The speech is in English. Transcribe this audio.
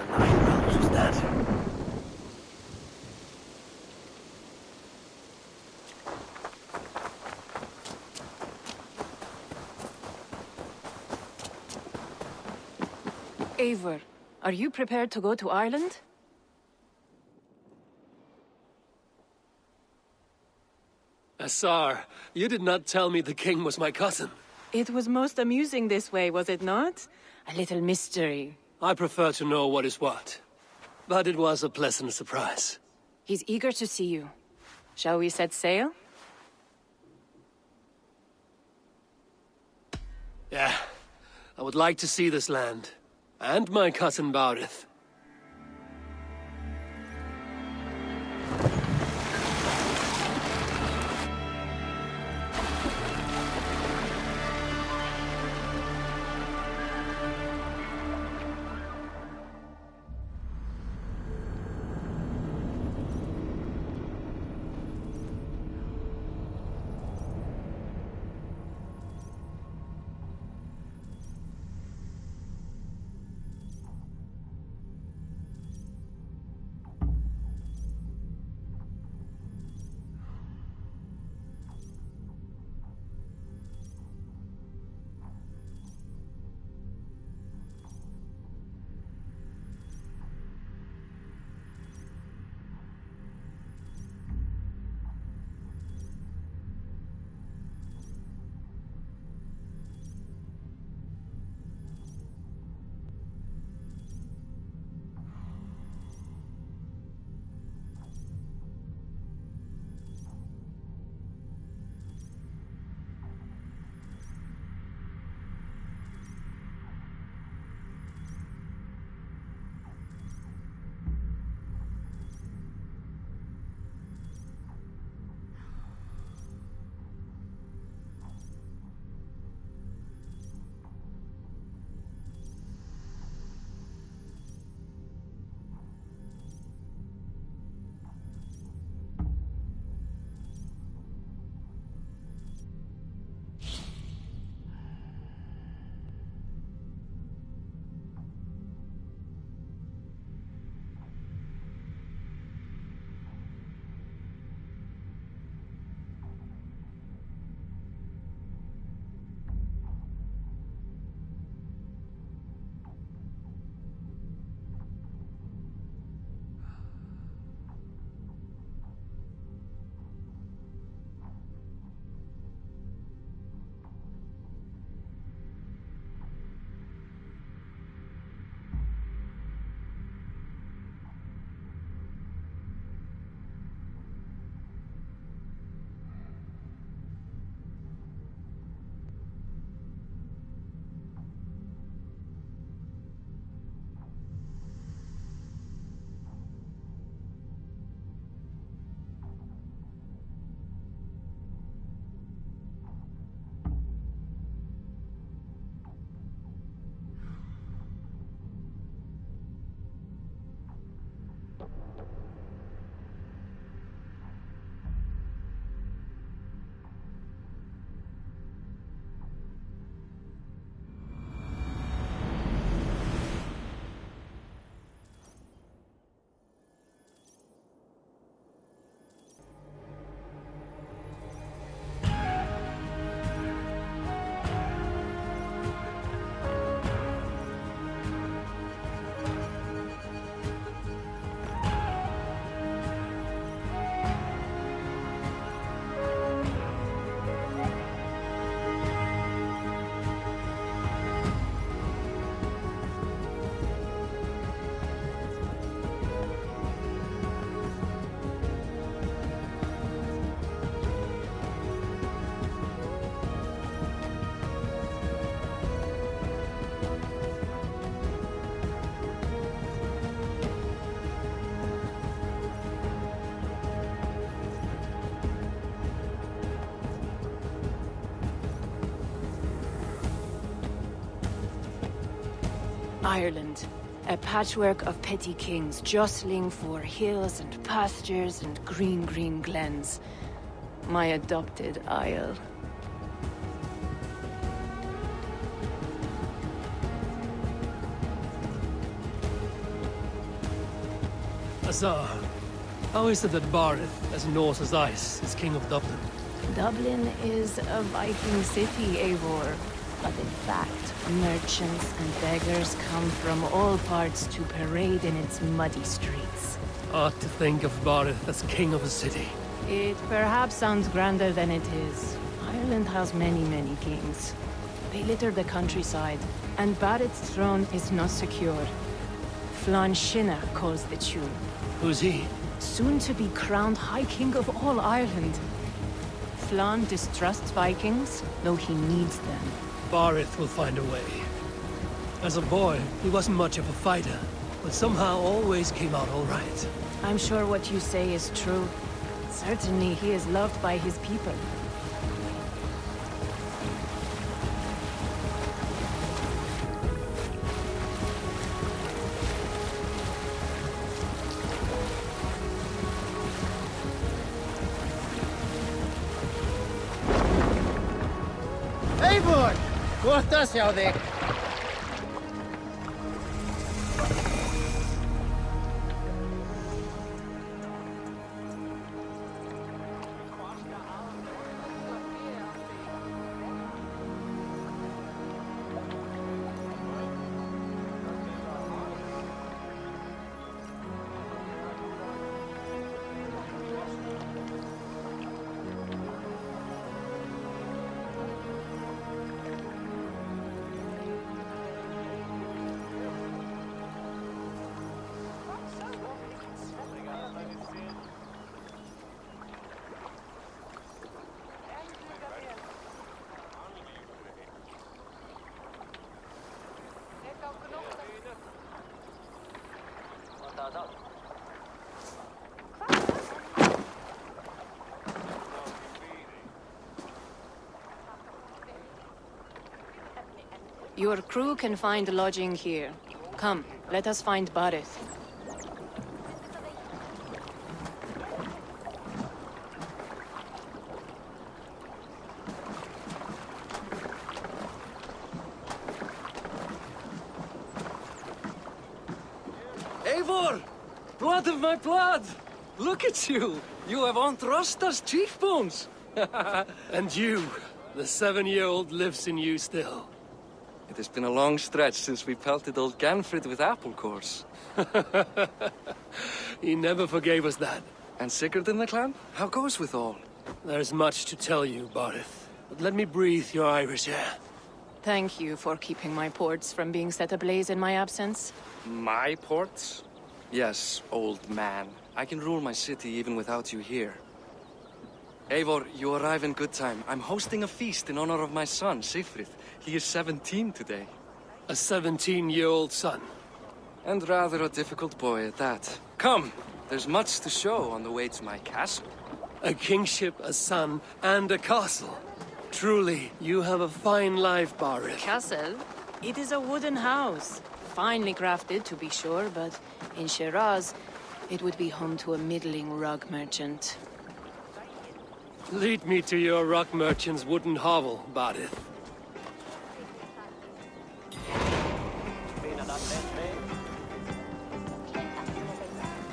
the Nine Realms was that? Eivor, are you prepared to go to Ireland? Assar, you did not tell me the king was my cousin. It was most amusing this way, was it not? A little mystery. I prefer to know what is what. But it was a pleasant surprise. He's eager to see you. Shall we set sail? Yeah, I would like to see this land. And my cousin Baurith. Ireland. A patchwork of petty kings jostling for hills and pastures and green glens. My adopted isle. Huzzah. How is it that Barith, as Norse as ice, is king of Dublin? Dublin is a Viking city, Eivor. But in fact, merchants and beggars come from all parts to parade in its muddy streets. Odd to think of Barith as king of a city. It perhaps sounds grander than it is. Ireland has many, many kings. They litter the countryside, and Barrett's throne is not secure. Flann Sinna calls the tune. Who's he? Soon to be crowned High King of all Ireland. Flann distrusts Vikings, though he needs them. Barith will find a way. As a boy, he wasn't much of a fighter, but somehow always came out all right. I'm sure what you say is true. Certainly he is loved by his people. Eivor! Gott að sjá þig! Your crew can find lodging here. Come, let us find Barith. Eivor! Blood of my blood! Look at you! You have unthrust us cheekbones! And you, the 7-year-old lives in you still. It has been a long stretch since we pelted old Ganfrid with apple cores. He never forgave us that. And Sigurd in the clan? How goes with all? There's much to tell you, Barith, but let me breathe your Irish air. Thank you for keeping my ports from being set ablaze in my absence. My ports? Yes, old man. I can rule my city even without you here. Eivor, you arrive in good time. I'm hosting a feast in honor of my son, Sigfrid. He is 17 today. A 17-year-old son. And rather a difficult boy at that. Come, there's much to show on the way to my castle. A kingship, a son, and a castle. Truly, you have a fine life, Barith. Castle? It is a wooden house. Finely crafted, to be sure, but in Shiraz, it would be home to a middling rug merchant. Lead me to your rock merchant's wooden hovel, Barith.